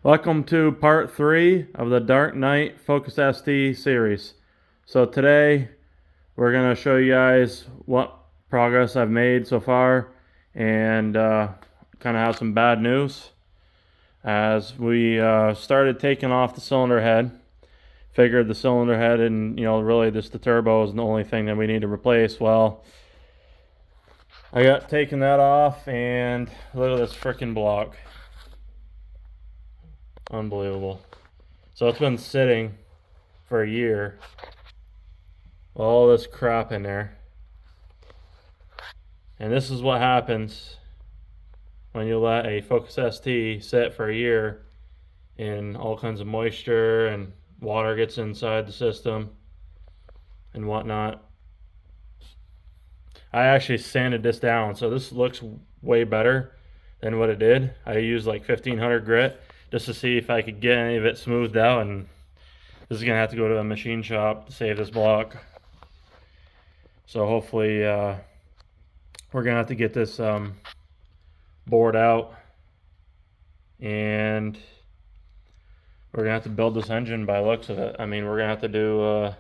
Welcome to part 3 of the Dark Knight Focus ST series. So today we're going to show you guys what progress I've made so far and kind of have some bad news. As we started taking off the cylinder head, figured the cylinder head and really just the turbo is the only thing that we need to replace. Well, I got taken that off and look at this freaking block. Unbelievable. So it's been sitting for a year. All this crap in there. And this is what happens when you let a Focus ST sit for a year in all kinds of moisture and water gets inside the system and whatnot. I actually sanded this down, so this looks way better than what it did. I used like 1500 grit just to see if I could get any of it smoothed out, and this is gonna have to go to a machine shop to save this block. So hopefully we're gonna have to get this bored out, and we're gonna have to build this engine by the looks of it. I mean, we're gonna have to do a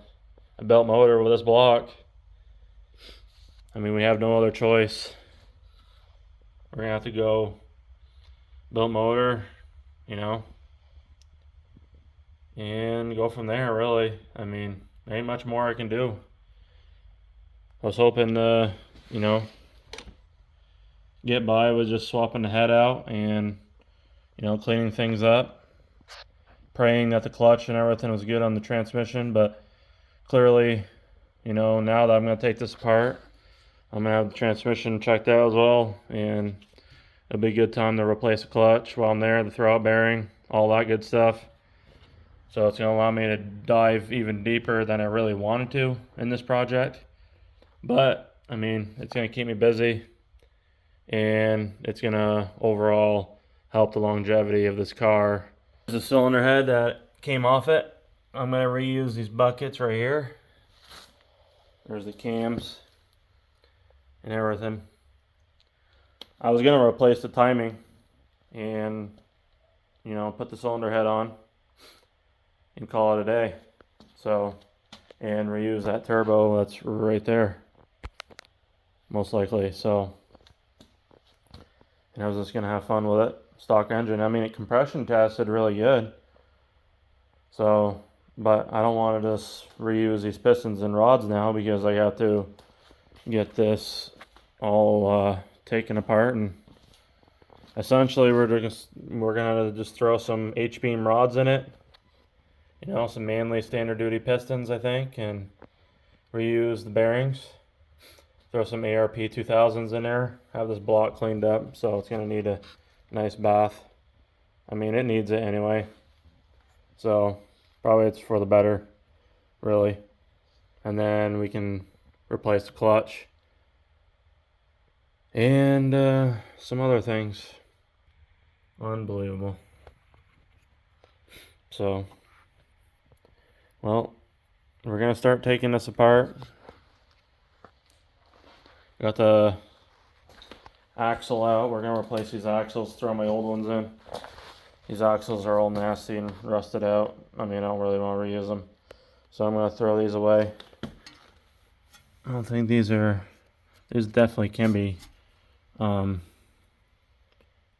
belt motor with this block. I mean, we have no other choice. We're gonna have to go belt motor, and go from there, really. I mean, there ain't much more I can do. I was hoping to, get by with just swapping the head out and, cleaning things up. Praying that the clutch and everything was good on the transmission, but clearly, now that I'm going to take this apart, I'm going to have the transmission checked out as well, and it'll be a good time to replace the clutch while I'm there, the throwout bearing, all that good stuff. So it's going to allow me to dive even deeper than I really wanted to in this project. But, I mean, it's going to keep me busy, and it's going to overall help the longevity of this car. There's a cylinder head that came off it. I'm going to reuse these buckets right here. There's the cams and everything. I was going to replace the timing and, put the cylinder head on and call it a day. So, and reuse that turbo that's right there, most likely. So, and I was just gonna have fun with it. Stock engine. I mean, it compression tested really good. So, but I don't want to just reuse these pistons and rods now because I have to get this all taken apart, and essentially we're gonna just throw some H-beam rods in it. Some Manley standard duty pistons, I think, and reuse the bearings. Throw some ARP 2000s in there. Have this block cleaned up, so it's going to need a nice bath. I mean, it needs it anyway. So, probably it's for the better, really. And then we can replace the clutch. And some other things. Unbelievable. So, well, we're going to start taking this apart. Got the axle out. We're going to replace these axles, throw my old ones in. These axles are all nasty and rusted out. I mean, I don't really want to reuse them. So I'm going to throw these away. I don't think these definitely can be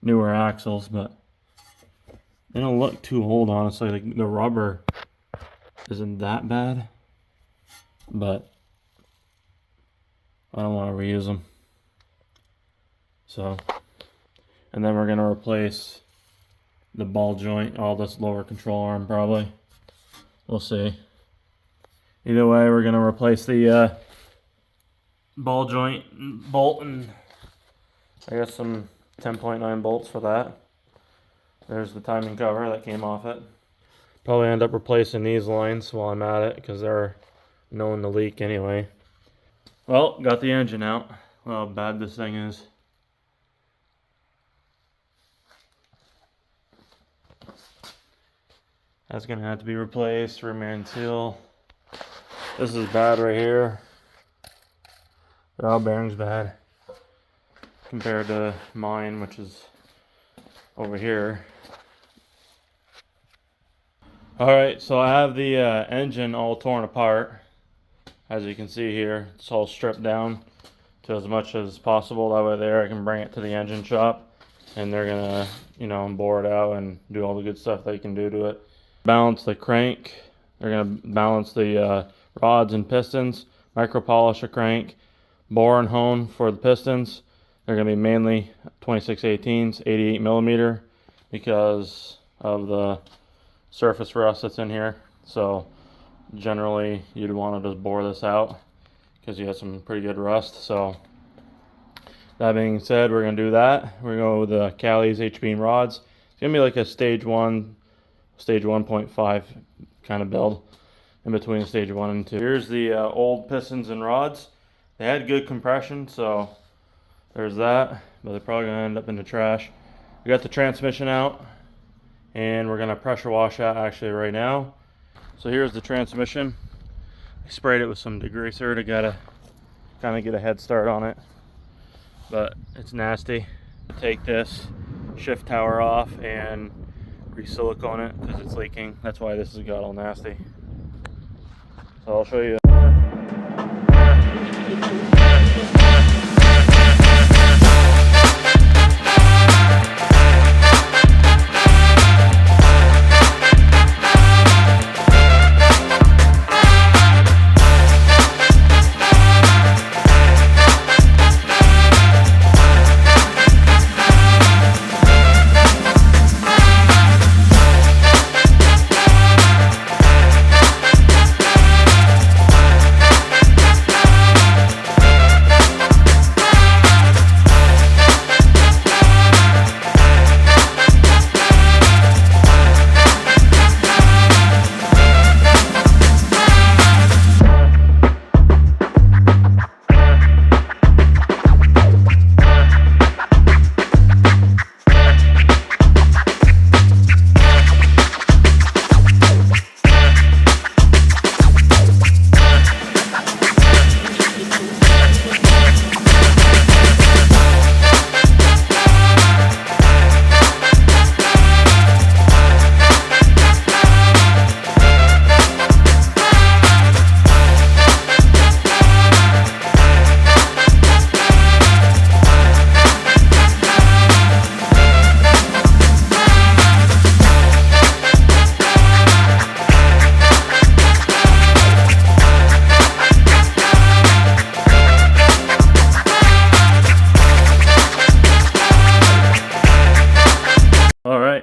newer axles, but they don't look too old, honestly. Like, the rubber isn't that bad, but I don't want to reuse them. So, and then we're going to replace the ball joint, all this lower control arm probably. We'll see. Either way, we're going to replace the ball joint bolt, and I got some 10.9 bolts for that. There's the timing cover that came off it. Probably end up replacing these lines while I'm at it because they're known to leak anyway. Well, got the engine out. Look how bad this thing is. That's gonna have to be replaced. Rear and seal. This is bad right here. The oil bearing's bad compared to mine, which is over here. Alright, so I have the engine all torn apart. As you can see here, it's all stripped down to as much as possible. That way there I can bring it to the engine shop and they're gonna, bore it out and do all the good stuff they can do to it. Balance the crank. They're gonna balance the rods and pistons, micro polish the crank, bore and hone for the pistons. They're gonna be mainly 26/18s, 88 millimeter because of the surface rust that's in here. So generally you'd want to just bore this out because you have some pretty good rust. So that being said, we're going to do that. We're going to go with the Cali's H-beam rods. It's going to be like a stage 1, stage 1.5 kind of build in between stage 1 and 2. Here's the old pistons and rods. They had good compression, so there's that, but they're probably going to end up in the trash. We got the transmission out and we're going to pressure wash that actually right now. So here's the transmission. I sprayed it with some degreaser to kind of get a head start on it, but it's nasty. Take this shift tower off and re-silicone it because it's leaking. That's why this has got all nasty. So I'll show you.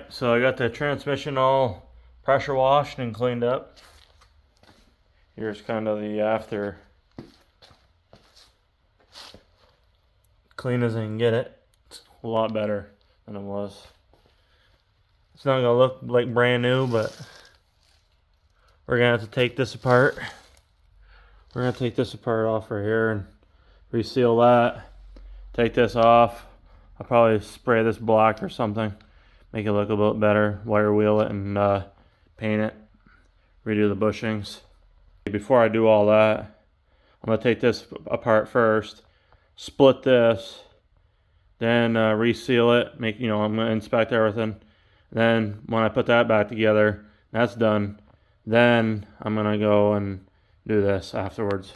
So I got the transmission all pressure washed and cleaned up. Here's kind of the after. Clean as I can get it. It's a lot better than it was. It's not gonna look like brand new, but we're gonna have to take this apart. We're gonna take this apart off right here and reseal that. Take this off. I'll probably spray this black or something. Make it look a little better, wire wheel it and paint it, redo the bushings. Before I do all that, I'm going to take this apart first, split this, then reseal it, I'm going to inspect everything. Then when I put that back together, that's done, then I'm going to go and do this afterwards.